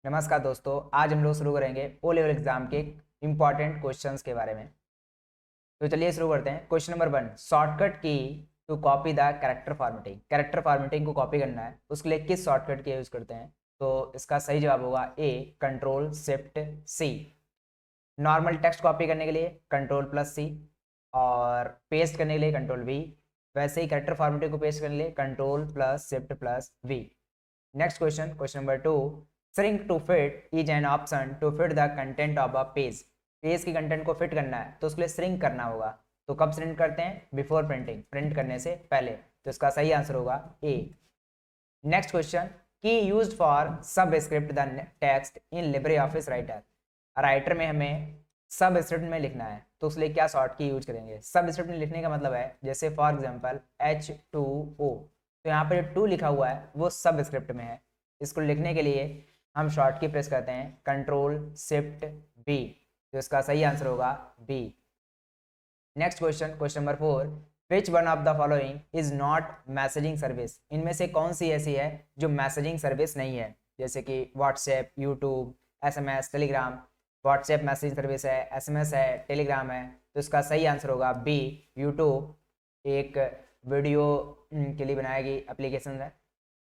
नमस्कार दोस्तों, आज हम लोग शुरू करेंगे ओ लेवल एग्जाम के इम्पॉर्टेंट क्वेश्चंस के बारे में। तो चलिए शुरू करते हैं। Question number 1, shortcut key to copy the character formatting. Character formatting को कॉपी करना है, उसके लिए किस शॉर्टकट की यूज करते हैं? तो इसका सही जवाब होगा A, control shift C. Normal text copy करने के लिए कंट्रोल प्लस सी, और पेस्ट करने के लिए कंट्रोल वी। वैसे ही कैरेक्टर फॉर्मेटिंग को पेस्ट करने के लिए control plus shift plus V. Next question, question number 2, shrink to fit is an option to fit the content of a page। Page की कंटेंट को फिट करना है तो उसके लिए श्रिंक करना होगा। तो कब श्रिंक करते हैं? बिफोर प्रिंटिंग, प्रिंट करने से पहले। तो इसका सही आंसर होगा ए। नेक्स्ट क्वेश्चन, की used for subscript the text in Libre office Writer. Writer में हमें सब स्क्रिप्ट में लिखना है तो उसके लिए क्या शॉर्ट की यूज करेंगे? सब स्क्रिप्ट में लिखने का मतलब है जैसे फॉर एग्जांपल H2O, तो यहाँ पर जो 2 लिखा हुआ है वो सब स्क्रिप्ट में है। इसको लिखने के लिए हम शॉर्ट की प्रेस करते हैं कंट्रोल शिफ्ट बी। तो इसका सही आंसर होगा B. Next question, question number 4, which one of the following is not messaging service. इनमें से कौन सी ऐसी है जो मैसेजिंग सर्विस नहीं है? जैसे कि WhatsApp, YouTube, SMS, Telegram. WhatsApp messaging service है, SMS है, टेलीग्राम है। तो इसका सही आंसर होगा बी, यूट्यूब एक वीडियो के लिए बनाई गई एप्लीकेशन है।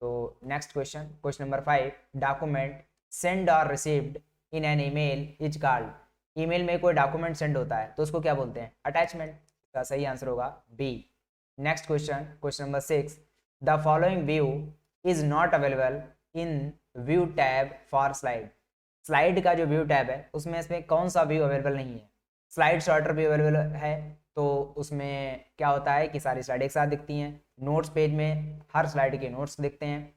तो next question, question number 5, document send और received in an email is called. Email में कोई डॉक्यूमेंट सेंड होता है तो उसको क्या बोलते हैं? अटैचमेंट। इसका सही आंसर होगा B. Next question, question number 6, the following view is not available in view tab for slide. Slide का जो व्यू टैब है उसमें इसमें कौन सा व्यू अवेलेबल नहीं है? स्लाइड सॉर्टर व्यू अवेलेबल है, तो उसमें क्या होता है कि सारी स्लाइड एक साथ दिखती हैं। नोट्स पेज में हर स्लाइड के नोट्स दिखते हैं।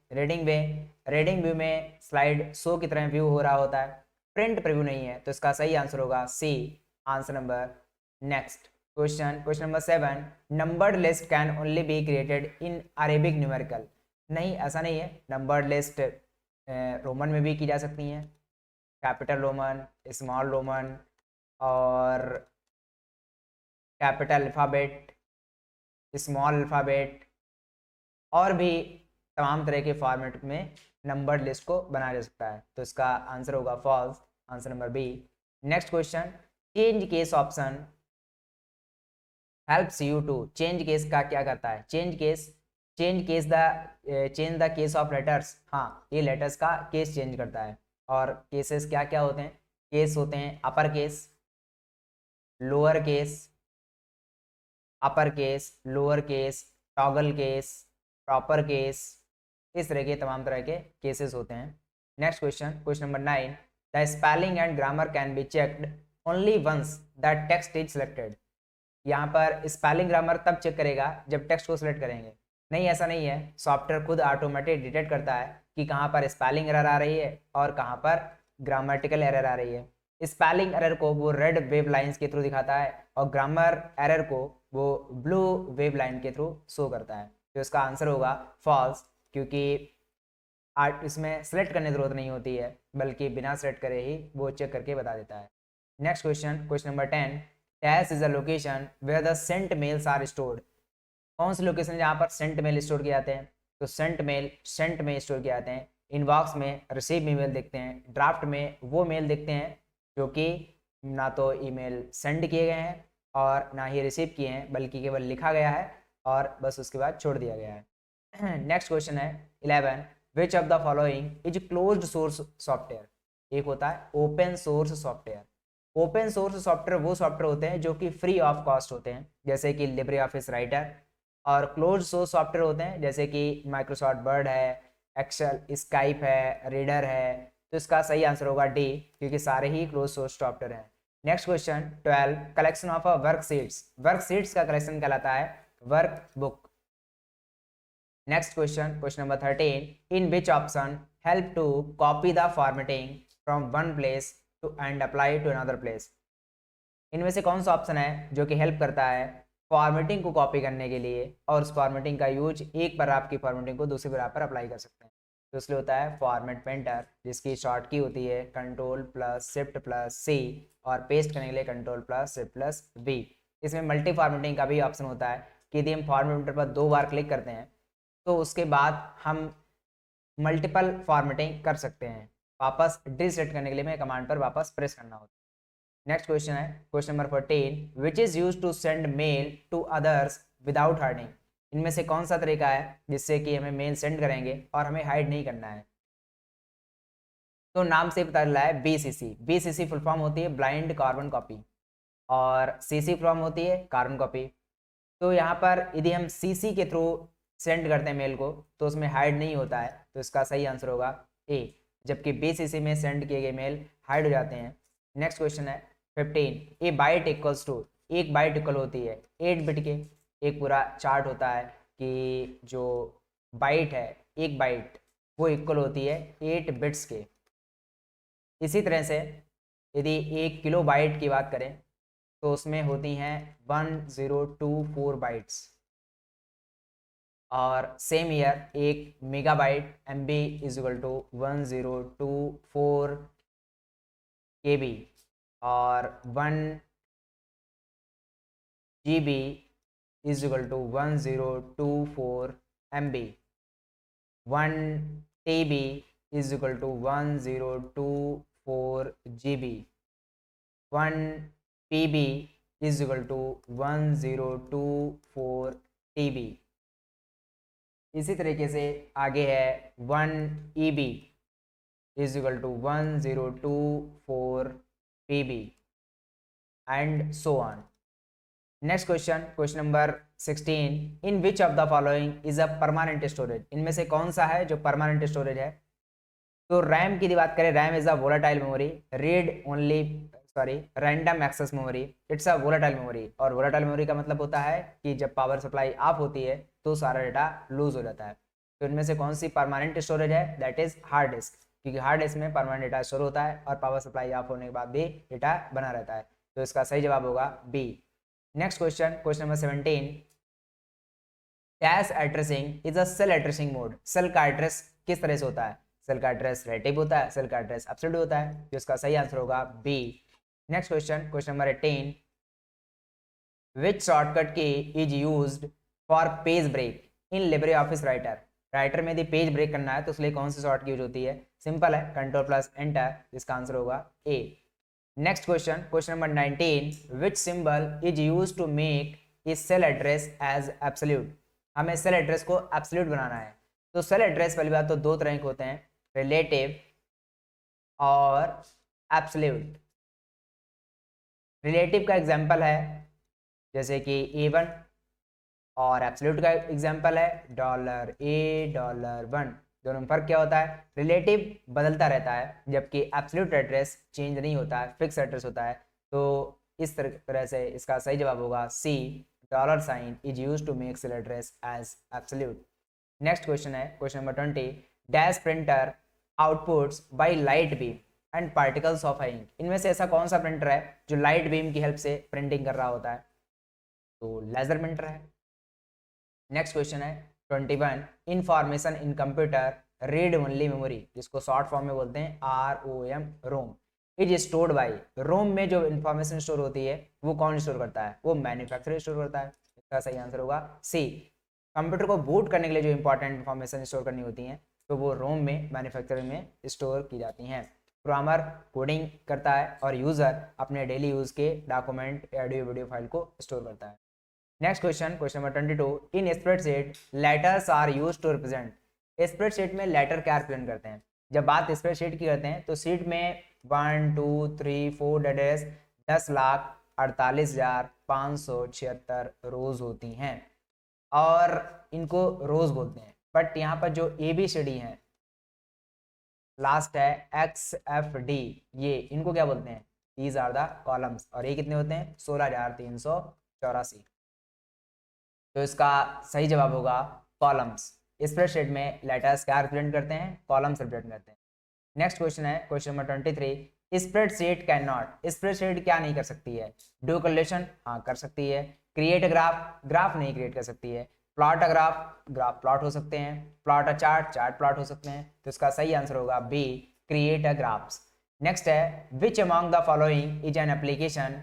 रीडिंग व्यू में स्लाइड शो की तरह व्यू हो रहा होता है। प्रिंट प्रीव्यू नहीं है, तो इसका सही आंसर होगा C, answer number. Next question, question number 7, numbered list can only be created in Arabic numerical. नहीं, ऐसा नहीं है। नंबर्ड लिस्ट रोमन में भी की जा सकती हैं, कैपिटल रोमन, स्मॉल रोमन और कैपिटल अल्फ़ाबेट, स्मॉल अल्फ़ाबेट, और भी तमाम तरह के फॉर्मेट में नंबर्ड लिस्ट को बनाया जा सकता है। तो इसका आंसर होगा false, answer number B. Next question, change case option helps you to. Change case का क्या करता है? Change the case of letters. हाँ, ये लेटर्स का केस चेंज करता है। और केसेस क्या क्या होते हैं? केस होते हैं upper case, lower case, upper case, lower case, toggle case, proper case, इस तरह के तमाम तरह के केसेस होते हैं। Next question, question number 9, the spelling and grammar can be checked only once the text is selected. यहाँ पर स्पेलिंग ग्रामर तब चेक करेगा जब टेक्स्ट को सिलेक्ट करेंगे। नहीं, ऐसा नहीं है। सॉफ्टवेयर खुद ऑटोमेटिक डिटेक्ट करता है कि कहाँ पर स्पेलिंग एरर आ रही है और कहाँ पर ग्रामेटिकल एरर आ रही है। स्पेलिंग एरर को वो रेड वेव लाइंस के थ्रू दिखाता है और ग्रामर एरर को वो ब्लू वेव लाइन के थ्रू शो करता है। तो इसका आंसर होगा फॉल्स, क्योंकि इसमें सेलेक्ट करने की जरूरत नहीं होती है, बल्कि बिना सेलेक्ट करे ही वो चेक करके बता देता है। Next question, question number 10, dash is a location where the sent mails are stored. कौन सी लोकेशन जहाँ पर सेंट मेल स्टोर किए जाते हैं? तो सेंट में स्टोर किए जाते हैं। इनबॉक्स में रिसीव ईमेल देखते हैं, ड्राफ्ट में वो मेल देखते हैं जो कि ना तो ईमेल सेंड किए गए हैं और ना ही रिसीव किए हैं, बल्कि केवल लिखा गया है और बस उसके बाद छोड़ दिया गया है। नेक्स्ट क्वेश्चन है 11, विच of the following is closed source software. एक होता है open source software. Open source software वो सॉफ्टवेयर होते हैं जो कि फ्री ऑफ कॉस्ट होते हैं, जैसे कि लिब्रे ऑफिस राइटर। और क्लोज सोर्स सॉफ्टवेयर होते हैं जैसे कि माइक्रोसॉफ्ट वर्ड है, एक्सेल, स्काइप है, रीडर है। तो इसका सही आंसर होगा डी, क्योंकि सारे ही क्लोज सोर्स सॉफ्टवेयर हैं। Next question 12, collection of a worksheets. Worksheets का कलेक्शन कहलाता है workbook. Next question, question number 13, in which option help to copy the formatting from one place to and apply to another place. इनमें से कौन सा option है जो कि हेल्प करता है फॉर्मेटिंग को कॉपी करने के लिए और उस फॉर्मेटिंग का यूज एक बार आपकी फॉर्मेटिंग को दूसरी बार आप पर अप्लाई कर सकते हैं? तो इसलिए होता है फॉर्मेट पेंटर, जिसकी शॉर्ट की होती है control plus shift plus C, और पेस्ट करने के लिए control plus shift plus V. इसमें मल्टी फॉर्मेटिंग का भी ऑप्शन होता है कि यदि हम फॉर्मेट पेंटर पर 2 बार क्लिक करते हैं तो उसके बाद हम मल्टीपल फॉर्मेटिंग कर सकते हैं। वापस डिलीट करने के लिए मैं कमांड पर वापस प्रेस करना होता है। नेक्स्ट क्वेश्चन है question number 14, which is use to send mail to others without hiding. इनमें से कौन सा तरीका है जिससे कि हमें मेल सेंड करेंगे और हमें हाइड नहीं करना है। तो नाम से पता चल रहा है BCC। BCC फुल फॉर्म होती है ब्लाइंड कार्बन कॉपी और CC फॉर्म होती है कार्बन कॉपी। तो यहाँ पर यदि हम CC के थ्रू सेंड करते हैं मेल को तो उसमें हाइड नहीं होता है, तो इसका सही आंसर होगा A। जबकि BCC में सेंड किए गए मेल हाइड हो जाते हैं। नेक्स्ट क्वेश्चन है 15, ए बाइट इक्वल्स टू। एक बाइट इक्वल होती है 8 बिट के। एक पूरा चार्ट होता है कि जो बाइट है एक बाइट वो इक्वल होती है 8 बिट्स के। इसी तरह से यदि 1 किलो बाइट की बात करें तो उसमें होती हैं 1024 बाइट्स। और सेम ईयर एक megabyte MB is equal to 1024 KB और 1 GB is equal to 1024 MB। 1 TB is equal to 1024 GB। 1 PB is equal to 1024 TB। इसी तरीके से आगे है 1 EB is equal to 1024 PB and so on। Next question number 16, in which of the following is a permanent storage. इनमें से कौन सा है जो परमानेंट स्टोरेज है। तो रैम की बात करें, RAM is a volatile memory, random access memory, it's a volatile memory. और वोलेटाइल मेमोरी का मतलब होता है कि जब पावर सप्लाई ऑफ होती है तो सारा डेटा लूज हो जाता है। तो इनमें से कौन सी परमानेंट स्टोरेज है, दैट इज हार्ड डिस्क, क्योंकि हार्ड डिस्क में परमानेंट डेटा स्टोर होता है और पावर सप्लाई ऑफ होने के बाद भी डेटा बना रहता है। तो इसका सही जवाब होगा B। Next question number 17, dash addressing is a cell addressing mode. Cell का एड्रेस किस तरह से होता है, सेल का एड्रेस रिलेटिव होता है, सेल का एड्रेस एब्सोल्यूट होता है। तो इसका सही आंसर होगा B। Next question number 18, which shortcut key is used for page break in Libre office Writer. Writer में यदि पेज ब्रेक करना है तो उसके लिए कौन सी शॉर्टकट यूज होती है, सिंपल है Ctrl+Enter। इसका आंसर होगा A। Next question number 19, which symbol is used to make a cell address as absolute. हमें सेल एड्रेस को एब्सोल्यूट बनाना है। तो सेल एड्रेस पहली बात तो दो तरह के होते हैं, रिलेटिव और एब्सोल्यूट। रिलेटिव का एग्जांपल है जैसे कि A1 और एब्सोल्यूट का एग्जांपल है $A$1। दोनों में फर्क क्या होता है, रिलेटिव बदलता रहता है जबकि एब्सोल्यूट एड्रेस चेंज नहीं होता है, फिक्स एड्रेस होता है। तो इस तरह से इसका सही जवाब होगा C। $sign is used to make cell address as absolute. Next question है question number 20, dash printer outputs by light beam and particles of ink. इनमें से ऐसा कौन सा प्रिंटर है जो लाइट बीम की हेल्प से प्रिंटिंग कर रहा होता है, तो लेजर प्रिंटर है। नेक्स्ट क्वेश्चन है 21, information in computer read only memory, जिसको शॉर्ट फॉर्म में बोलते हैं ROM, ROM, is stored bye. रोम में जो इन्फॉर्मेशन स्टोर होती है वो कौन स्टोर करता है, वो मैन्युफैक्चरर स्टोर करता है। इसका सही आंसर होगा C। कंप्यूटर को बूट करने के लिए जो इंपॉर्टेंट इन्फॉर्मेशन स्टोर करनी होती है तो वो रोम में मैन्युफैक्चरर में स्टोर की जाती हैं। प्रोग्रामर कोडिंग करता है और यूजर अपने डेली यूज के डॉक्यूमेंट ऑडियो वीडियो फाइल को स्टोर करता है। Next question number 22, in spreadsheet letters are used to represent. Spreadsheet में लेटर क्या रिप्रेजेंट करते हैं। जब बात स्प्रेडशीट की करते हैं तो शीट में 1 2 3 4 10,48,576 रोज होती हैं और इनको रोज बोलते हैं। बट यहाँ पर जो ABCD है लास्ट है XFD, ये इनको क्या बोलते हैं, दीज आर द कॉलम्स। और ये कितने होते हैं 16,384। तो इसका सही जवाब होगा कॉलम्स। स्प्रेडशीट में लेटर्स क्या रिप्रेजेंट करते हैं, कॉलम्स रिप्रेजेंट करते हैं। नेक्स्ट क्वेश्चन है question number 23, spreadsheet can not. Spreadsheet क्या नहीं कर सकती है, डू कैलकुलेशन हाँ कर सकती है, क्रिएट ग्राफ नहीं क्रिएट कर सकती है, प्लॉट अ ग्राफ प्लॉट हो सकते हैं, प्लॉट अ चार्ट प्लॉट हो सकते हैं। तो इसका सही आंसर होगा B, create a graphs. Next है which among the following is an application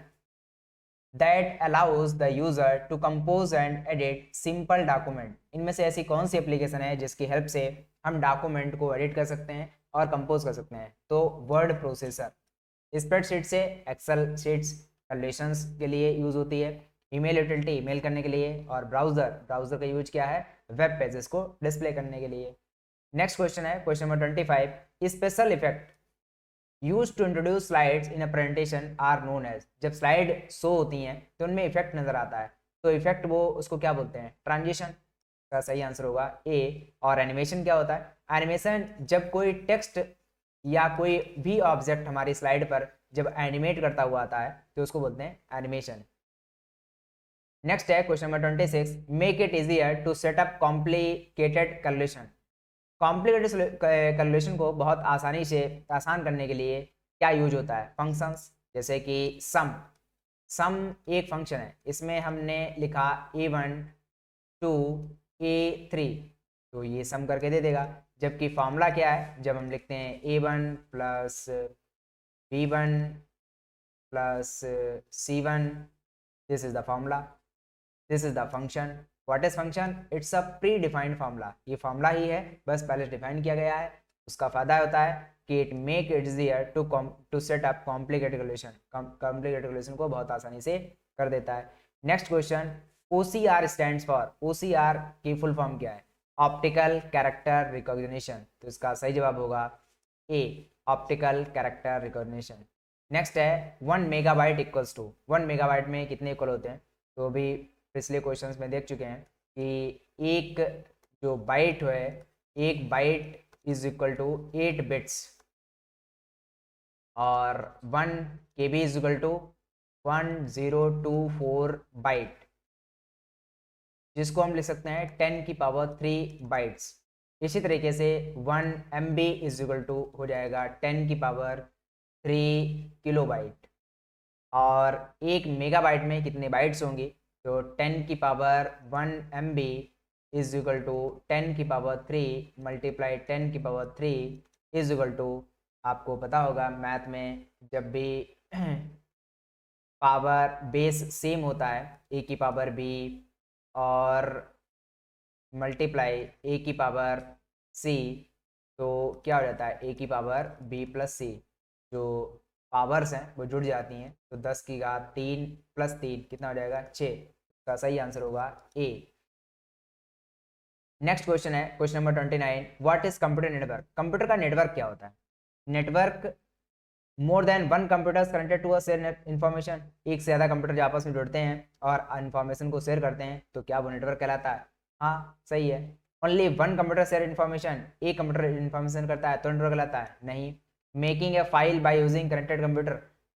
that allows the user to compose and edit simple document. इनमें से ऐसी कौन सी एप्लीकेशन है जिसकी हेल्प से हम डॉक्यूमेंट को एडिट कर सकते हैं और कंपोज कर सकते हैं। तो वर्ड प्रोसेसर स्प्रेडशीट से एक्सेल शीट्स कैलकुलेशंस के लिए यूज होती है, ईमेल यूटिलिटी ईमेल करने के लिए, और ब्राउजर का यूज क्या है, वेब पेजेस को डिस्प्ले करने के लिए। नेक्स्ट क्वेश्चन है question number 25, special effect use to introduce slides in a presentation are known as. जब स्लाइड शो होती हैं तो उनमें इफेक्ट नजर आता है, तो इफेक्ट वो उसको क्या बोलते हैं, ट्रांजिशन। का सही आंसर होगा ए। और एनिमेशन क्या होता है, एनिमेशन जब कोई टेक्स्ट या कोई भी ऑब्जेक्ट हमारी स्लाइड पर जब एनिमेट करता हुआ आता है तो उसको बोलते हैं एनिमेशन। नेक्स्ट है question number 26, make it easier to setup complicated calculation. Complicated calculation को बहुत आसानी से आसान करने के लिए क्या यूज होता है, फंक्शंस, जैसे कि सम एक फंक्शन है, इसमें हमने लिखा a1 टू a3, तो ये सम करके दे देगा। जबकि फॉर्मूला क्या है, जब हम लिखते हैं a1 plus b1 plus c1, this is the formula, this is the function. What is function, it's a pre defined formula, ये फार्मूला ही है, बस पहले डिफाइन किया गया है। उसका फायदा होता है कि it make it easier to set up complicated calculation को बहुत आसानी से कर देता है। Next question, OCR stands for, OCR की फुल फॉर्म क्या है, ऑप्टिकल कैरेक्टर रिकॉग्निशन, तो इसका सही जवाब होगा ए, ऑप्टिकल कैरेक्टर रिकॉग्निशन। नेक्स्ट है 1 मेगाबाइट इक्वल्स टू, 1 मेगाबाइट में कितने इक्वल होते हैं, तो अभी पिछले क्वेश्चंस में देख चुके हैं कि एक जो बाइट है, एक byte is equal to 8 bits, और 1 KB is equal to 1024 byte, जिसको हम लिख सकते हैं 10 की पावर 3 बाइट्स। इसी तरीके से 1 MB इज इक्वल टू हो जाएगा 10 की पावर 3 किलोबाइट, और 1 मेगाबाइट में कितने बाइट्स होंगी, तो 10 की power 1 MB is equal to 10 की पावर 3 मल्टीप्लाई 10 की पावर 3 इज इक्वल टू, आपको पता होगा मैथ में जब भी पावर बेस सेम होता है, a की पावर b और मल्टीप्लाई a की पावर c, तो क्या हो जाता है a की पावर b प्लस c, जो पावर्स हैं वो जुड़ जाती हैं, तो 10 की घात 3 प्लस 3 कितना हो जाएगा 6, का सही आंसर होगा ए। नेक्स्ट क्वेश्चन है question number 29, what is computer network. Computer का नेटवर्क क्या होता है, network more than one computers connected to a share information, एक से ज़्यादा कंप्यूटर जो आपस में जुड़ते हैं और इन्फॉर्मेशन को शेयर करते हैं, तो क्या वो नेटवर्क कहलाता है, हाँ सही है। Only one computer share information, एक कंप्यूटर इन्फॉर्मेशन करता है तो नेटवर्क कहलाता है, नहीं। Making a file by using connected computer,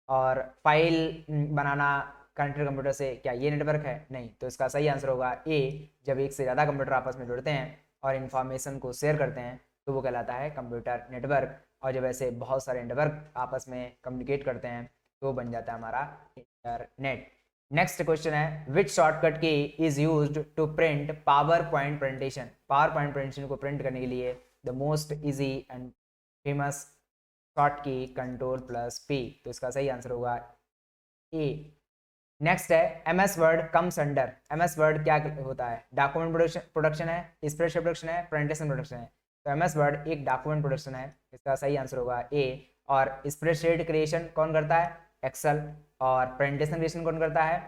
और फाइल बनाना कनेक्टेड कंप्यूटर से, क्या ये नेटवर्क है, नहीं। तो इसका सही आंसर होगा ए, जब एक से ज़्यादा कंप्यूटर आपस में जुड़ते हैं और इन्फॉर्मेशन को शेयर करते हैं तो वो कहलाता है कंप्यूटर नेटवर्क, और जब ऐसे बहुत सारे नेटवर्क आपस में कम्युनिकेट करते हैं तो बन जाता है हमारा इंटरनेट। नेक्स्ट क्वेश्चन है, which shortcut key is used to print PowerPoint presentation. PowerPoint presentation को प्रिंट करने के लिए the most easy and famous short key Ctrl+P, तो इसका सही आंसर होगा ए। नेक्स्ट है MS Word comes under, MS Word क्या होता है, डॉक्यूमेंट प्रोडक्शन है, स्प्रेडशीट प्रोडक्शन है, प्रेजेंटेशन प्रोडक्शन है, तो MS वर्ड एक डॉक्यूमेंट प्रोडक्शन है, इसका सही आंसर होगा ए। और स्प्रेडशीट क्रिएशन कौन करता है, एक्सेल, और प्रेजेंटेशन क्रिएशन कौन करता है,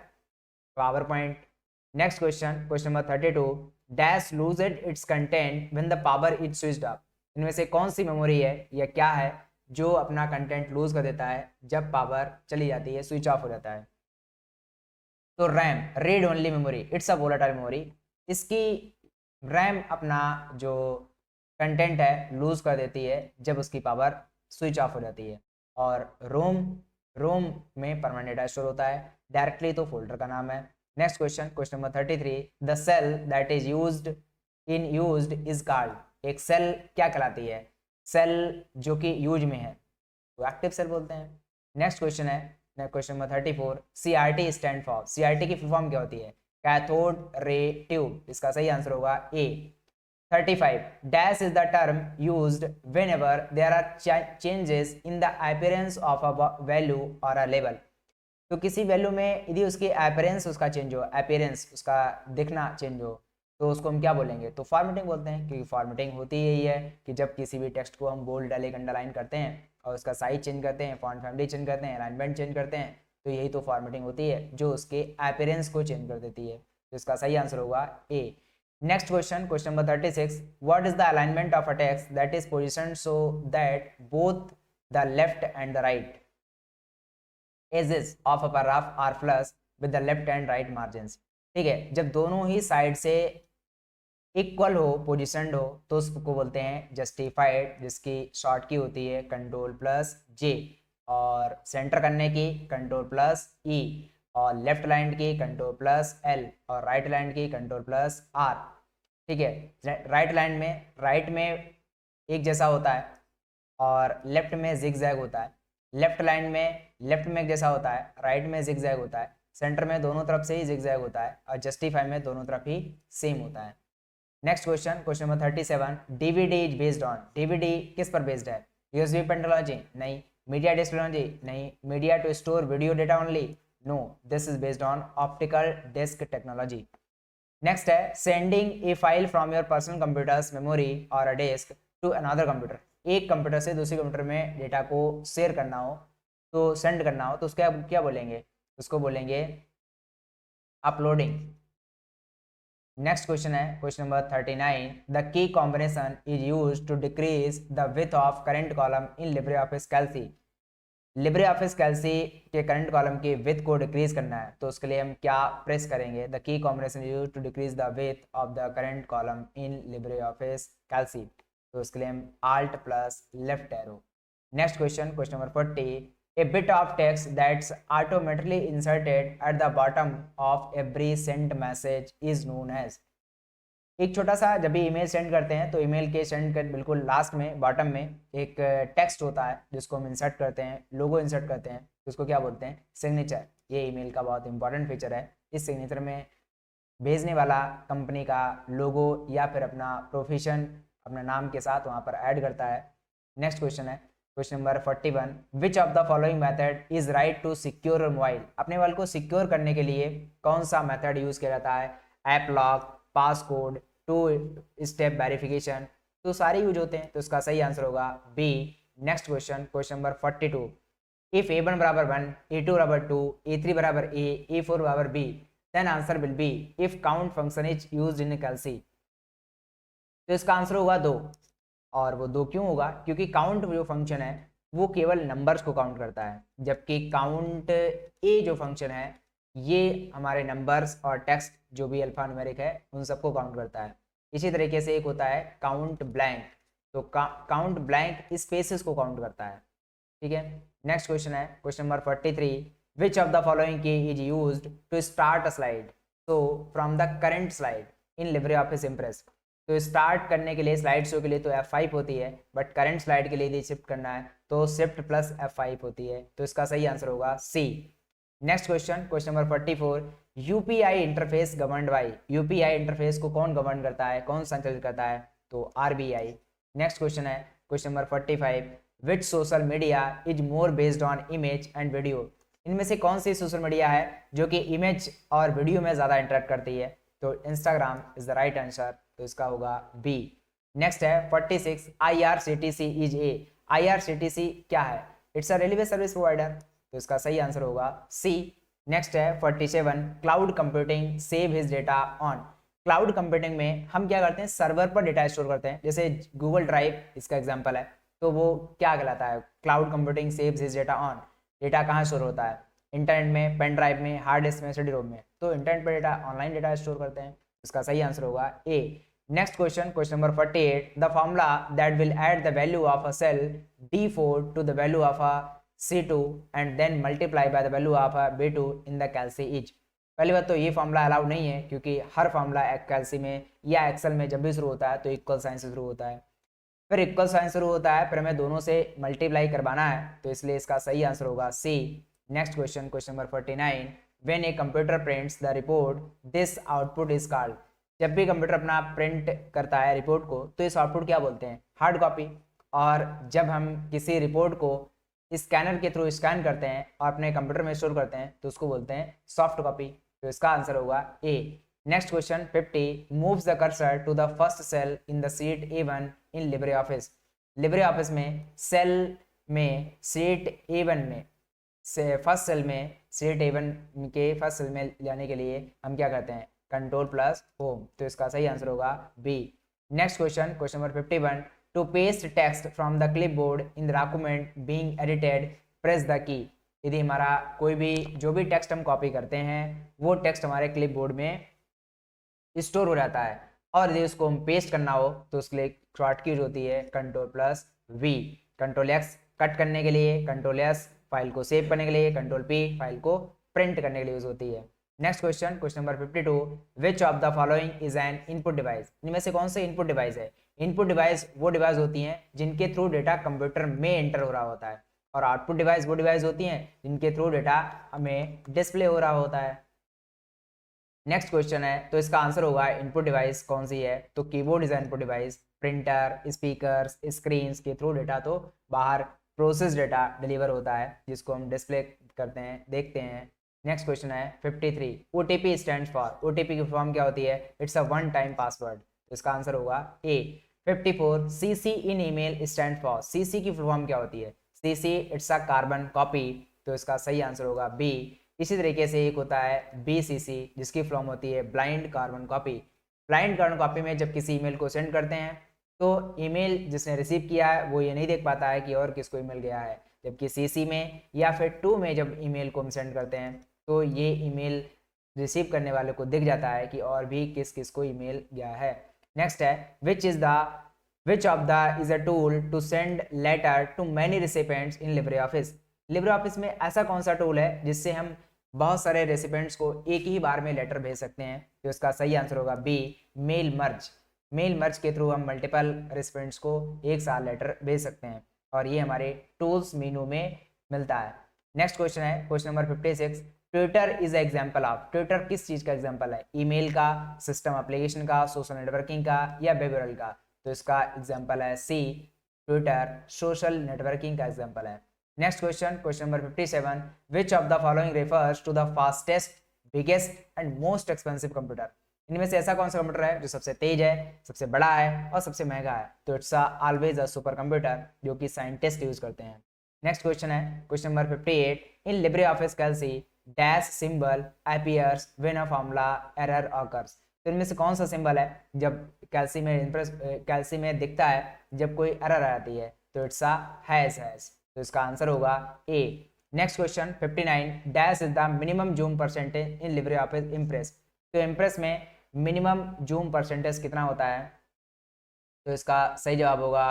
power point. Next question, question number 32, dash loses its content when the power is switched off. इनमें से कौन सी मेमोरी है या क्या है जो अपना कंटेंट लूज कर देता है जब पावर चली जाती है, स्विच ऑफ हो जाता है, तो RAM, read only memory, it's a volatile memory. इसकी रैम अपना जो कंटेंट है लूज कर देती है जब उसकी पावर स्विच ऑफ हो जाती है, और रोम में परमानेंट डाटा स्टोर होता है, डायरेक्टली तो फोल्डर का नाम है। Next question, question number 33, the cell that is used is called. एक सेल क्या कहलाती है, सेल जो कि यूज में है तो एक्टिव सेल बोलते हैं। नेक्स्ट क्वेश्चन है question number 34, CRT stand for. CRT की फुल फॉर्म क्या होती है, कैथोड रे ट्यूब, इसका सही आंसर होगा A. 35, dash is the term used whenever there are changes in the appearance of a value और अ लेवल। तो किसी वैल्यू में यदि उसकी अपीयरेंस उसका चेंज हो, अपीयरेंस उसका दिखना चेंज हो, तो उसको हम क्या बोलेंगे, तो फॉर्मेटिंग बोलते हैं, क्योंकि फॉर्मेटिंग होती यही है कि जब किसी भी टेक्स्ट को हम बोल्ड डायलिक अंडरलाइन करते हैं और उसका साइज चेंज करते हैं, फॉन्ट फैमिली चेंज करते हैं, अलाइनमेंट चेंज करते हैं, तो यही तो फॉर्मेटिंग होती है जो उसके अपीयरेंस को चेंज कर देती है। तो इसका सही आंसर होगा A. Next question, question number 36, what is the alignment of a text that is positioned so that both the left and the right edges of a paragraph are flush with the left and right margins. ठीक है, जब दोनों ही side से equal हो, positioned हो, तो उसको बोलते हैं जस्टिफाइड, जिसकी शॉर्ट की होती है कंट्रोल प्लस जे, और सेंटर करने की कंट्रोल प्लस ई, और लेफ्ट लाइन की कंट्रोल प्लस एल, और राइट लाइन की कंट्रोल प्लस आर। ठीक है, राइट लाइन में राइट में एक जैसा होता है और लेफ्ट में जिग जैग होता है, लेफ्ट लाइन में लेफ्ट में एक जैसा होता है, राइट में जिग जैग होता है, सेंटर में दोनों तरफ से ही जिग जैग होता है, और जस्टिफाई में दोनों तरफ ही सेम होता है। Next question, question number 37, DVD is based on, DVD किस पर बेस्ड है, यूएसबी पेन टेक्नोलॉजी, नहीं, मीडिया डिस्क टेक्नोलॉजी, नहीं, media to store video data only, no, this is based on optical disk technology. Next है sending a file from your personal computer's memory or a disk to another computer, एक computer से दूसरे computer में data को share करना हो, तो send करना हो, तो उसका क्या बोलेंगे, उसको बोलेंगे अपलोडिंग। नेक्स्ट क्वेश्चन है question number 39, the key combination is used to decrease the width of current column in Libre office Calc, Libre office Calc के करंट कॉलम की विड्थ को डिक्रीज करना है, तो उसके लिए हम क्या प्रेस करेंगे, the key combination used to decrease the width of the current column in Libre office Calc, तो उसके लिए हम alt plus left arrow. Next question, question number 40, a bit of text that's automatically inserted at the bottom of every sent message is known as, एक छोटा सा जब भी email send करते हैं तो ईमेल के सेंड कर बिल्कुल लास्ट में बॉटम में एक टेक्स्ट होता है जिसको हम इंसर्ट करते हैं, लोगो इंसर्ट करते हैं, तो उसको क्या बोलते हैं, सिग्नेचर। ये ईमेल का बहुत इंपॉर्टेंट फीचर है। इस सिग्नेचर में भेजने वाला कंपनी का लोगो या फिर अपना प्रोफेशन अपना नाम के साथ वहाँ पर ऐड करता है। नेक्स्ट क्वेश्चन है question number 41, which of the following method is right to secure mobile, अपने मोबाइल को सिक्योर करने के लिए कौन सा मेथड यूज किया जाता है, app lock, pass code, two step verification, तो सारे यूज होते हैं, तो इसका सही आंसर होगा B. Next question, question number 42, if a1 बराबर 1, a2 बराबर 2, a3 बराबर a, a4 बराबर b, then answer will be if count function is used in Calc, तो इसका आंसर होगा 2। और वो 2 क्यों होगा, क्योंकि काउंट जो फंक्शन है वो केवल नंबर्स को काउंट करता है, जबकि काउंट ए जो फंक्शन है ये हमारे नंबर्स और टेक्स्ट जो भी अल्फा न्यूमेरिक है उन सबको काउंट करता है। इसी तरीके से एक होता है काउंट ब्लैंक, तो काउंट ब्लैंक स्पेसेस को काउंट करता है। ठीक है, नेक्स्ट क्वेश्चन है question number 43, which of the following key is used to start a slide, तो from the current slide in Libre Office Impress, तो स्टार्ट करने के लिए स्लाइड शो के लिए तो F5 होती है, बट करंट स्लाइड के लिए यदि शिफ्ट करना है तो शिफ्ट प्लस F5 होती है, तो इसका सही आंसर होगा C. Next question, question number 44, UPI interface governed by, UPI interface को कौन गवर्न करता है, कौन संचालित करता है, तो आरबीआई। नेक्स्ट क्वेश्चन है question number 45, which social media is more based on image and video, इनमें से कौन सी सोशल मीडिया है जो कि इमेज और वीडियो में ज़्यादा इंटरेक्ट करती है, तो Instagram is the right answer, तो इसका होगा बी। नेक्स्ट है 46, IRCTC इज ए, IRCTC क्या है, it's a railway service provider, तो इसका सही आंसर होगा सी। नेक्स्ट है 47, cloud computing save his data on, cloud computing में हम क्या करते हैं, सर्वर पर डेटा स्टोर करते हैं, जैसे गूगल ड्राइव इसका एग्जांपल है, तो वो क्या कहलाता है, cloud computing saves his data on, data कहाँ स्टोर होता है, इंटरनेट में, पेन ड्राइव में, हार्ड डिस्क में, CD रोम में, तो इंटरनेट पर डेटा ऑनलाइन डेटा स्टोर करते हैं, इसका सही आंसर होगा A. Next question, question number 48, the formula that will add the value of a cell D4 to the value of a C2 and then multiply by the value of a B2 in the Calc is, पहली बात तो ये formula allowed नहीं है, क्योंकि हर formula कैल्सी में या Excel में जब भी शुरू होता है तो इक्वल साइन से शुरू होता है, फिर इक्वल साइन शुरू होता है, फिर हमें दोनों से मल्टीप्लाई करवाना है, तो इसलिए इसका सही आंसर होगा C. Next question, question number 49, when a computer prints the report this output is called, जब भी कंप्यूटर अपना प्रिंट करता है रिपोर्ट को तो इस आउटपुट क्या बोलते हैं, हार्ड कॉपी, और जब हम किसी रिपोर्ट को स्कैनर के थ्रू स्कैन करते हैं और अपने कंप्यूटर में स्टोर करते हैं तो उसको बोलते हैं सॉफ्ट कॉपी, तो इसका आंसर होगा A. Next question 50, moves the cursor to the first cell in the sheet A1 in Libre office. Libre office में सेल में शीट A1 में से फर्स्ट सेल में शीट A1 के फर्स्ट सेल में जाने के लिए हम क्या करते हैं, कंट्रोल प्लस होम। तो इसका सही आंसर होगा B. Next question, question number 51, to paste text from the clipboard in the document being edited press the key. यदि हमारा कोई भी जो भी टेक्स्ट हम कॉपी करते हैं वो टेक्स्ट हमारे क्लिपबोर्ड में स्टोर हो जाता है, और यदि उसको हम पेस्ट करना हो तो उसके लिए शॉर्ट कीज होती है control plus V. Control X cut करने के लिए, कंट्रोल एस फाइल को सेव करने के लिए, कंट्रोल पी फाइल को प्रिंट करने के लिए यूज होती है। Next question, question number 52, which of the following is an input device. इनमें से कौन से इनपुट डिवाइस है। इनपुट डिवाइस वो डिवाइस होती हैं जिनके थ्रू डेटा कंप्यूटर में एंटर हो रहा होता है, और आउटपुट डिवाइस वो डिवाइस होती हैं जिनके थ्रू डेटा हमें डिस्प्ले हो रहा होता है। नेक्स्ट क्वेश्चन है, तो इसका आंसर होगा इनपुट डिवाइस कौन सी है, तो keyboard is input device. Printer, speakers, screens के थ्रू डेटा तो बाहर प्रोसेस डेटा डिलीवर होता है जिसको हम डिस्प्ले करते हैं, देखते हैं। नेक्स्ट क्वेश्चन है 53, OTP स्टैंड फॉर। OTP की फॉर्म क्या होती है, it's a one time password. तो इसका आंसर होगा ए। 54, CC in email stand for. CC की फॉर्म क्या होती है, CC it's a carbon copy. तो इसका सही आंसर होगा बी। इसी तरीके से एक होता है BCC जिसकी फॉर्म होती है blind carbon copy. Blind carbon copy में जब किसी ईमेल को सेंड करते हैं तो ईमेल जिसने रिसीव किया है वो ये नहीं देख पाता है कि और किसको ईमेल गया है, जबकि CC में या फिर 2 में जब ईमेल को हम सेंड करते हैं तो ये ईमेल रिसीव करने वाले को दिख जाता है कि और भी किस किस को ईमेल गया है। नेक्स्ट है which of the is a tool to send letter to many recipients in Libre office. Libre office में ऐसा कौन सा टूल है जिससे हम बहुत सारे रेसिपेंट्स को एक ही बार में लेटर भेज सकते हैं। तो इसका सही आंसर होगा B, mail merge. Mail merge के थ्रू हम मल्टीपल रेसिपेंट्स को एक साथ लेटर भेज सकते हैं, और ये हमारे टूल्स मेनू में मिलता है। नेक्स्ट क्वेश्चन है question number 56, Twitter is example of. Twitter किस चीज का एग्जाम्पल है, ईमेल का, सिस्टम एप्लीकेशन का, सोशल नेटवर्किंग का, या बेबरल का। तो इसका एग्जाम्पल है सी, ट्विटर सोशल नेटवर्किंग का एग्जाम्पल है। Next question, question number 57, which of the following refers to the fastest, biggest and most expensive computer. इनमें से ऐसा कौन सा कंप्यूटर है जो सबसे तेज है, सबसे बड़ा है और सबसे महंगा है। तो it's always a super computer जो कि साइंटिस्ट यूज करते हैं। नेक्स्ट क्वेश्चन है question number 58, in Libre office Calc dash symbol appears when a formula error occurs. तो इनमें से कौन सा सिंबल है जब कैल्सी में दिखता है जब कोई एरर आती है। तो इट्स अ हैश। तो इसका आंसर होगा A. Next question 59, dash is the minimum zoom percentage in Libre Office Impress. तो इम्प्रेस में मिनिमम जूम परसेंटेज कितना होता है। तो इसका सही जवाब होगा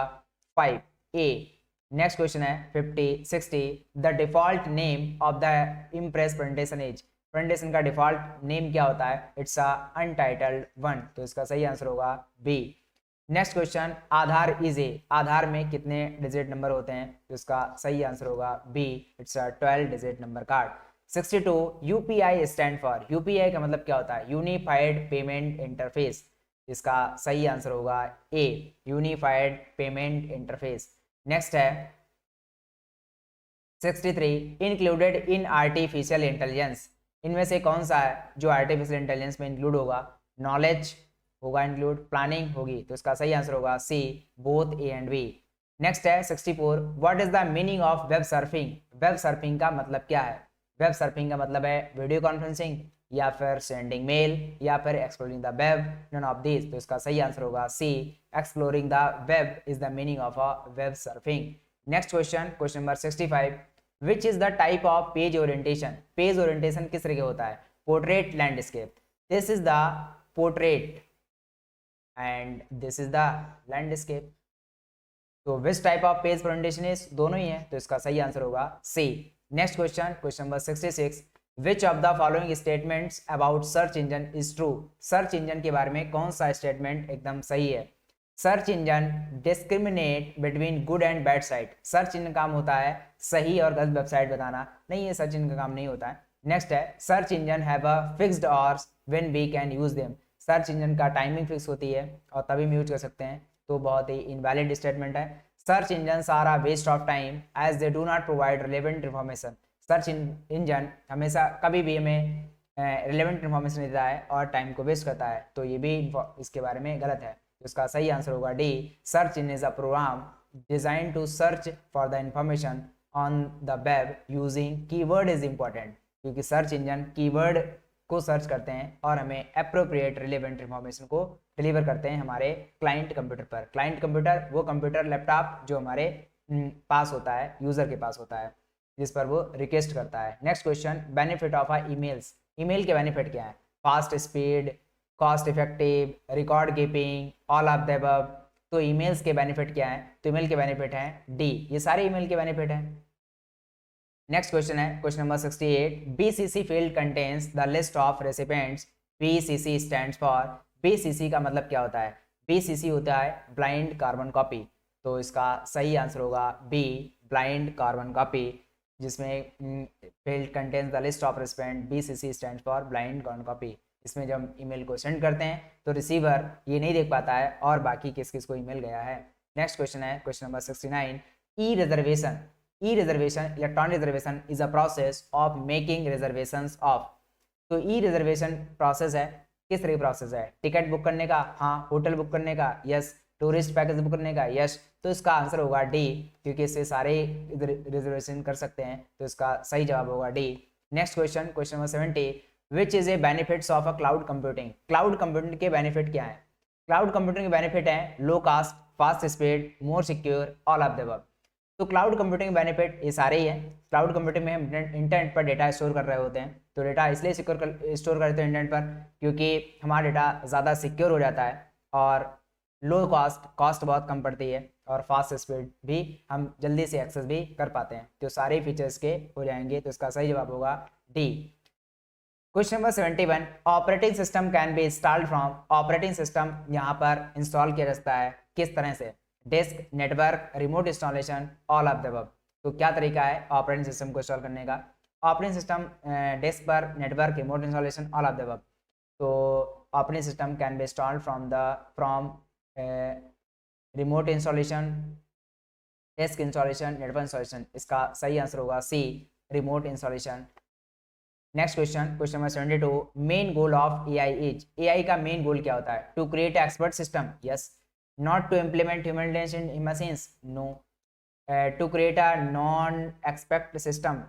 5 ए। नेक्स्ट क्वेश्चन है 60, the default name of the impress presentation is. Presentation का डिफॉल्ट नेम क्या होता है, इट्स अ अनटाइटल्ड वन। तो इसका सही आंसर होगा B. Next question, Aadhaar is a. Aadhaar में कितने डिजिट नंबर होते हैं। तो इसका सही आंसर होगा B, it's a 12 digit number card. 62, UPI stand for. UPI का मतलब क्या होता है, यूनिफाइड पेमेंट इंटरफेस। इसका सही आंसर होगा ए, यूनिफाइड पेमेंट इंटरफेस। नेक्स्ट है 63, इंक्लूडेड इन आर्टिफिशियल इंटेलिजेंस। इनमें से कौन सा है जो आर्टिफिशियल इंटेलिजेंस में इंक्लूड होगा। नॉलेज होगा इंक्लूड, प्लानिंग होगी। तो इसका सही आंसर होगा C, both A and B. Next है 64, what is the meaning of web surfing. Web surfing का मतलब क्या है। वेब सर्फिंग का मतलब है वीडियो कॉन्फ्रेंसिंग, या फिर सेंडिंग मेल, या फिर exploring the web, none of this. तो इसका सही आंसर होगा C, exploring the web is the meaning of a web surfing. Next question, question number 65, which is the type of page orientation. Page orientation किस तरह के होता है, portrait, landscape. This is the portrait and this is the landscape. तो which type of page presentation is, दोनों ही है। तो इसका सही आंसर होगा C. Next question, question number 66, which of the following statements about search engine is true. Search engine के बारे में कौन सा स्टेटमेंट एकदम सही है। Search engine discriminate between good and bad site. Search engine काम होता है सही और गलत वेबसाइट बताना, नहीं ये सर्च इंजन का काम नहीं होता है। नेक्स्ट है search engine have a fixed hours when we can use them. Search engine का टाइमिंग फिक्स होती है और तभी हम यूज कर सकते हैं। तो बहुत ही इनवैलिड स्टेटमेंट है। Search engine are a waste of time as they do not provide relevant information. Search engine हमेशा कभी भी हमें रिलेवेंट इन्फॉर्मेशन देता है और टाइम को वेस्ट करता है, तो ये भी इसके बारे में गलत है। तो इसका सही आंसर होगा D, search engine is a program design to search for the information on the web using keyword is important, क्योंकि सर्च इंजन कीवर्ड को सर्च करते हैं और हमें अप्रोप्रिएट रिलेवेंट इन्फॉर्मेशन को डिलीवर करते हैं हमारे क्लाइंट कंप्यूटर पर। क्लाइंट कंप्यूटर वो कंप्यूटर लैपटॉप जो हमारे पास होता है, यूजर के पास होता है, जिस पर वो रिक्वेस्ट करता है। Next question, benefit of emails. Email के बेनिफिट क्या है? Fast speed, cost effective, record keeping, all of the above. तो ईमेल्स के बेनिफिट क्या है? तो ईमेल के बेनिफिट हैं डी, ये सारे ईमेल के बेनिफिट हैं। नेक्स्ट क्वेश्चन है question number 68, BCC field contains the list of recipients. BCC stands for, BCC का मतलब क्या होता है? बीसीसी होता है ब्लाइंड कार्बन कॉपी, तो इसका सही आंसर होगा बी, ब्लाइंड कार्बन कॉपी, जिसमें field contains the list of recipient, BCC stands for blind carbon copy. इसमें जब हम ईमेल को सेंड करते हैं तो रिसीवर ये नहीं देख पाता है और बाकी किस किस को ईमेल गया है। नेक्स्ट क्वेश्चन है question number 69, E reservation. E reservation, electronic reservation is a process of making reservations of. तो ई रिजर्वेशन प्रोसेस है, किस तरह की प्रोसेस है? टिकट बुक करने का, हाँ। होटल बुक करने का, यस। टूरिस्ट पैकेज बुक करने का, यस। तो इसका आंसर होगा डी, क्योंकि इससे सारे रिजर्वेशन कर सकते हैं, तो इसका सही जवाब होगा D. Next question, question number 70, which is a benefits of a cloud computing. Cloud computing के बेनिफिट क्या है? क्लाउड कंप्यूटिंग के बेनिफिट है low cost, fast speed, more secure, all of the above. तो क्लाउड कंप्यूटिंग बेनिफिट ये सारे ही हैं। Cloud computing में हम इंटरनेट पर डेटा स्टोर कर रहे होते हैं, तो डेटा इसलिए स्टोर करते हैं इंटरनेट पर क्योंकि हमारा डेटा ज़्यादा सिक्योर हो जाता है और लो कॉस्ट बहुत कम पड़ती है और फास्ट स्पीड भी हम जल्दी से एक्सेस भी कर पाते हैं। तो सारे फीचर्स के हो जाएंगे, तो इसका सही जवाब होगा D. Question number 71, operating system can be installed from. Operating system यहाँ पर इंस्टॉल किया जाता है किस तरह से? Desk, network, remote installation, all of the above. तो क्या तरीका है ऑपरेटिंग सिस्टम को इंस्टॉल करने का? ऑपरेटिंग सिस्टम डेस्क पर, network, remote installation, all of the above. तो operating system can be installed from remote installation, desk installation, network installation. इसका सही आंसर होगा C, remote installation. Next question, question number 72, main goal of AI is. AI का main goal क्या होता है? To create expert system, yes. Not to implement human intelligence in machines, no. To create a non expert system,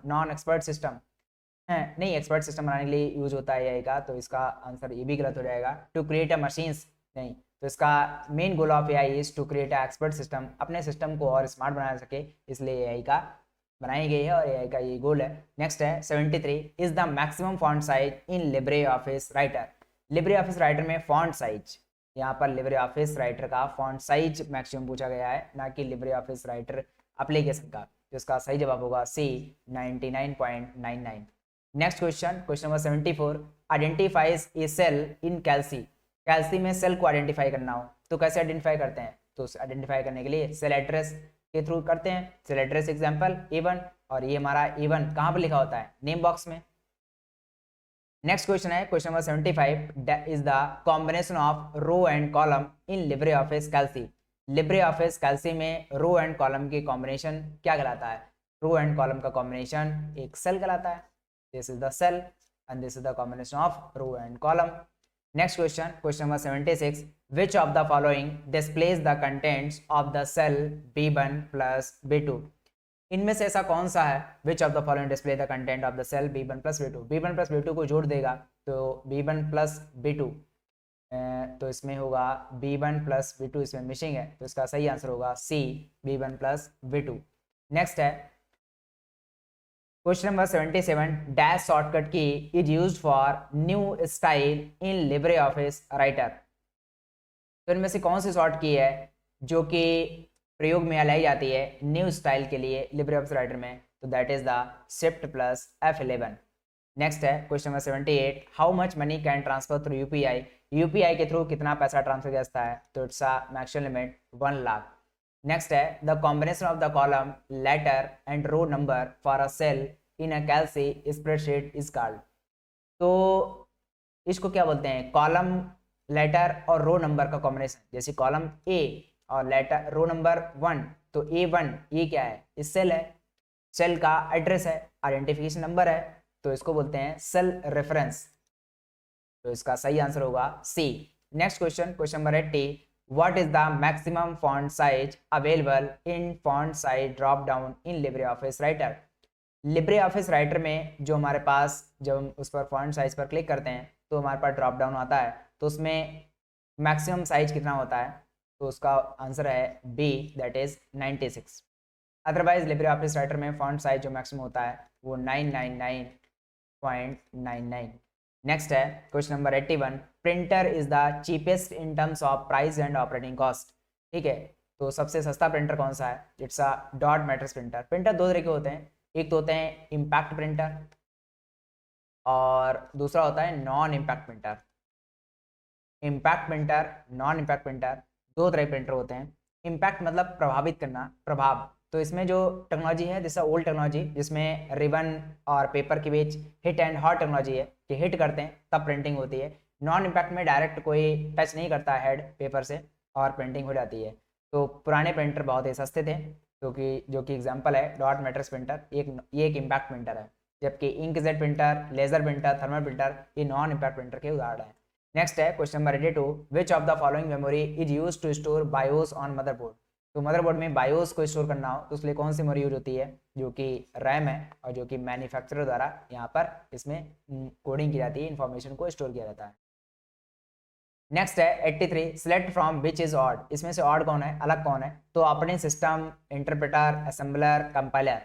नहीं, expert system बनाने के लिए use होता है एआई का, तो इसका आंसर ये भी गलत हो जाएगा। टू क्रिएट अ मशीन्स, नहीं। तो इसका main goal of AI is to create a expert system, अपने सिस्टम को और स्मार्ट बना सके, इसलिए एआई का बनाई गई है और एआई का ये गोल है। नेक्स्ट है 73, is the maximum font size in Libre office Writer. Libre office Writer में फॉन्ट साइज, यहाँ पर लिब्रे ऑफिस राइटर का फॉन्ट साइज मैक्सिमम पूछा गया है, ना कि लिब्रे ऑफिस राइटर एप्लीकेशन का। तो इसका सही जवाब होगा C, 99.99। Next question, question number 74, identifies a cell in Calc. Calc में सेल को आइडेंटिफाई करना हो तो कैसे आइडेंटिफाई करते हैं? तो आइडेंटिफाई करने के लिए सेल एड्रेस के थ्रू करते हैं। सेल एड्रेस एग्जांपल A1, और ये हमारा A1 कहाँ पर लिखा होता है? नेम बॉक्स में। नेक्स्ट क्वेश्चन है question number 75, is the combination of row and column in Libre office Calc. Libre office Calc में रो एंड कॉलम की कॉम्बिनेशन क्या कहलाता है? रो एंड कॉलम का कॉम्बिनेशन एक सेल कहलाता है। This is the cell and this is the combination of row and column. Next question, question number 76, which of the following displays the contents of the cell B1 plus B2। इनमें से ऐसा कौन सा है which of the following display the content of the cell B1 plus B2। B1 plus B2 को जोड़ देगा तो B1 plus B2, तो इसमें होगा B1 plus B2, इसमें मिसिंग है, तो इसका सही आंसर होगा C, B1 plus B2। Next है question number 77, dash shortcut key is used for new style in Libre office writer. तो इनमें से कौन सी शॉर्ट की है जो कि प्रयोग में लाई जाती है न्यू स्टाइल के लिए लिब्रे ऑफिस राइटर में? तो that is the shift plus F11। Next है question number 78, how much money can transfer through UPI. UPI के थ्रू कितना पैसा ट्रांसफर किया जाता है? तो it's a maximum limit 1 lakh. Next है the combination of the column, letter and row number for a cell in a Calc spreadsheet is called. तो इसको क्या बोलते हैं? कॉलम, लेटर और रो नंबर का कॉम्बिनेशन। जैसे कॉलम ए और लेटर रो नंबर 1, तो A1 ये क्या है? इस सेल है, सेल का एड्रेस है, आइडेंटिफिकेशन नंबर है, तो इसको बोलते हैं सेल रेफरेंस। तो इसका सही आंसर होगा C. Next question, question number 80, what is the maximum font size available in font size drop down in Libre office Writer. Libre office Writer में जो हमारे पास, जब हम उस पर फॉन्ट साइज पर क्लिक करते हैं तो हमारे पास ड्रॉप डाउन आता है, तो उसमें मैक्सिमम साइज कितना होता है, तो उसका आंसर है B, that is 96। Otherwise Libre office Writer में फॉन्ट साइज जो मैक्सिमम होता है वो 999.99। नेक्स्ट है question number 81, printer is the cheapest in terms of price and operating cost. ठीक है, तो सबसे सस्ता प्रिंटर कौन सा है? It's a dot matrix printer. Printer दो तरह के होते हैं, एक तो होते हैं इम्पैक्ट प्रिंटर और दूसरा होता है non impact printer. Impact printer, non impact printer, दो तरह के प्रिंटर होते हैं। इम्पैक्ट मतलब प्रभावित करना, प्रभाव, तो इसमें जो टेक्नोलॉजी है, जैसा ओल्ड टेक्नोलॉजी जिसमें रिबन और पेपर के बीच हिट एंड हॉट टेक्नोलॉजी है कि हिट करते हैं तब प्रिंटिंग होती है। नॉन इम्पैक्ट में डायरेक्ट कोई टच नहीं करता हेड पेपर से और प्रिंटिंग हो जाती है। तो पुराने प्रिंटर बहुत ही सस्ते थे, क्योंकि जो कि एग्जांपल है डॉट मैट्रिक्स प्रिंटर, ये एक इम्पैक्ट प्रिंटर है, जबकि inkjet printer, laser printer, thermal printer ये नॉन इम्पैक्ट प्रिंटर के उदाहरण हैं। नेक्स्ट है question number 82, which of the following memory is use to store BIOS on motherboard. तो मदरबोर्ड में बायोस को स्टोर करना हो तो उसके लिए कौन सी मेमोरी यूज होती है? जो कि रैम है और जो कि मैन्युफैक्चरर द्वारा यहाँ पर इसमें कोडिंग की जाती है, इंफॉर्मेशन को स्टोर किया जाता है। नेक्स्ट है 83, select from which is odd. इसमें से ऑड कौन है, अलग कौन है? तो operating system, interpreter, assembler, compiler.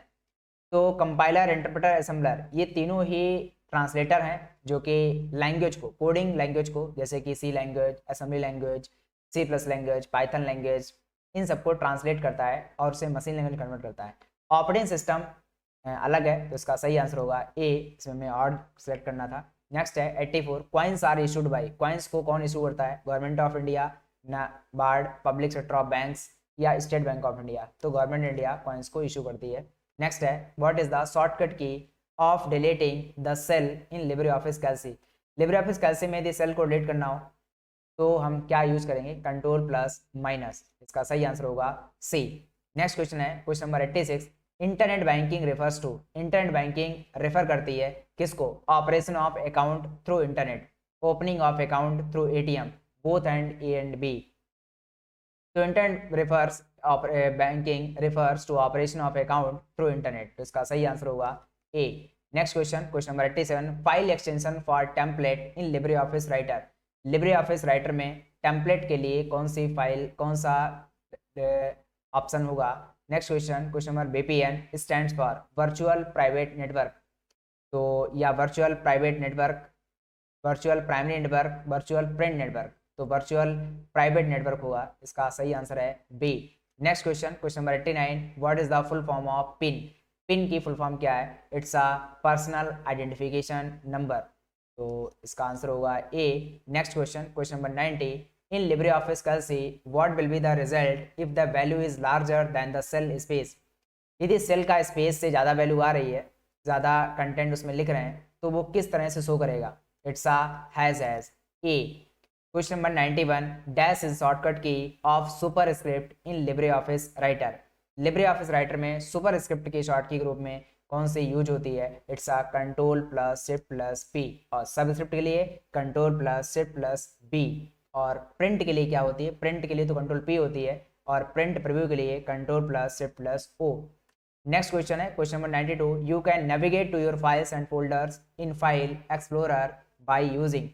तो कंपाइलर, इंटरप्रेटर, असेंबलर ये तीनों ही ट्रांसलेटर हैं जो कि लैंग्वेज को, कोडिंग लैंग्वेज को, जैसे कि C language, assembly language, C plus language, Python language, इन सबको ट्रांसलेट करता है और उसे मशीन लैंग्वेज कन्वर्ट करता है। ऑपरेटिंग सिस्टम अलग है, तो इसका सही आंसर होगा ए, इसमें मैं ऑड सेलेक्ट करना था। नेक्स्ट है 84, coins are issued by. Coins को कौन इशू करता है? Government of India, NABARD, public sector of banks या स्टेट बैंक ऑफ इंडिया। तो गवर्नमेंट इंडिया कॉइन्स को इशू करती है। नेक्स्ट है what is the shortcut key of deleting the cell in Libre office Calc. Libre office Calc में यदि cell को delete करना हो तो हम क्या यूज करेंगे? Control plus minus. इसका सही आंसर होगा सी। नेक्स्ट क्वेश्चन है question number 86, internet banking refers to. Internet banking refer करती है किसको? Operation of account through internet, opening of account through ATM, both and A and B. तो internet refers banking refers to operation of account through internet, तो इसका सही answer होगा A. Next question, question number 87, file extension for template in Libre office Writer. Libre office Writer में template के लिए कौन सी फाइल, कौन सा ऑप्शन होगा? Next question, question number VPN stands for virtual private network. तो या virtual private network, virtual primary network, virtual print network. तो वर्चुअल प्राइवेट नेटवर्क होगा, इसका सही आंसर है B. Next question, question number 89, what is the full form of PIN. PIN की full form क्या है? It's a personal identification number, तो इसका आंसर होगा A. Next question, question number 90, in Libre office Calc what will be the result if the value is larger than the cell space. यदि cell का space से ज़्यादा value आ रही है, ज़्यादा कंटेंट उसमें लिख रहे हैं, तो वो किस तरह से शो करेगा? It's a has as A. Question number 91, dash is shortcut key of superscript in Libre office Writer. Libre office Writer में superscript key short key group में कौन सी यूज होती है? It's a control plus shift plus P, और subscript के लिए control plus shift plus B, और प्रिंट के लिए क्या होती है? प्रिंट के लिए तो कंट्रोल पी होती है, और प्रिंट प्रीव्यू के लिए control plus shift plus O. Next question है question number 92, you can navigate to your files and folders in file explorer by using.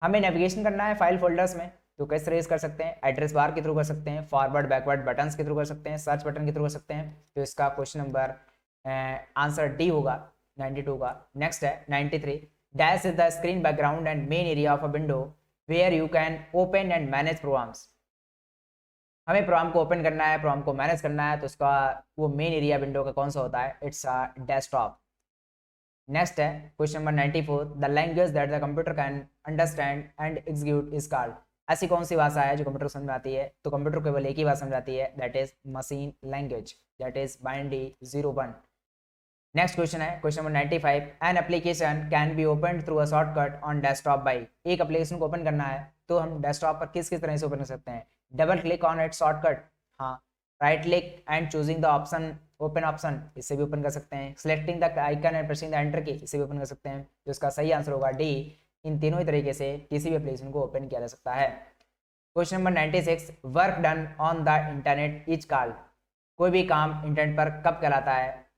हमें नेविगेशन करना है फाइल फोल्डर्स में, तो कैसे रेज कर सकते हैं? एड्रेस बार के थ्रू कर सकते हैं, फॉरवर्ड बैकवर्ड बटन्स के थ्रू कर सकते हैं, सर्च बटन के थ्रू कर सकते हैं। तो इसका क्वेश्चन नंबर आंसर डी होगा 92 का। नेक्स्ट है 93, dash is the screen background and main area of a window where you can open and manage programs. हमें प्रोग्राम को ओपन करना है, प्रोग्राम को मैनेज करना है, तो उसका वो मेन एरिया विंडो का कौन सा होता है? It's a desktop. नेक्स्ट है question number 94, the language that the computer can understand and execute is called. ऐसी कौन सी भाषा है जो कंप्यूटर को समझ में आती है? तो कंप्यूटर केवल एक ही भाषा समझ आती है, that is machine language, that is binary 01। Next question है question number 95, an application can be open through a shortcut on desktop by. एक एप्लीकेशन को ओपन करना है तो हम डेस्कटॉप पर किस किस तरह से ओपन कर सकते हैं? Double click on it shortcut, हाँ, right click and choosing the option open option, इससे भी ओपन कर सकते हैं, selecting the icon and pressing the enter key, इससे भी ओपन कर सकते हैं। तो इसका सही आंसर होगा डी, इन तीनों ही तरीके से किसी भी एप्लीकेशन को ओपन किया जा सकता है। Question number 96, work done on the internet is called. कोई भी काम इंटरनेट पर कब कहलाता है?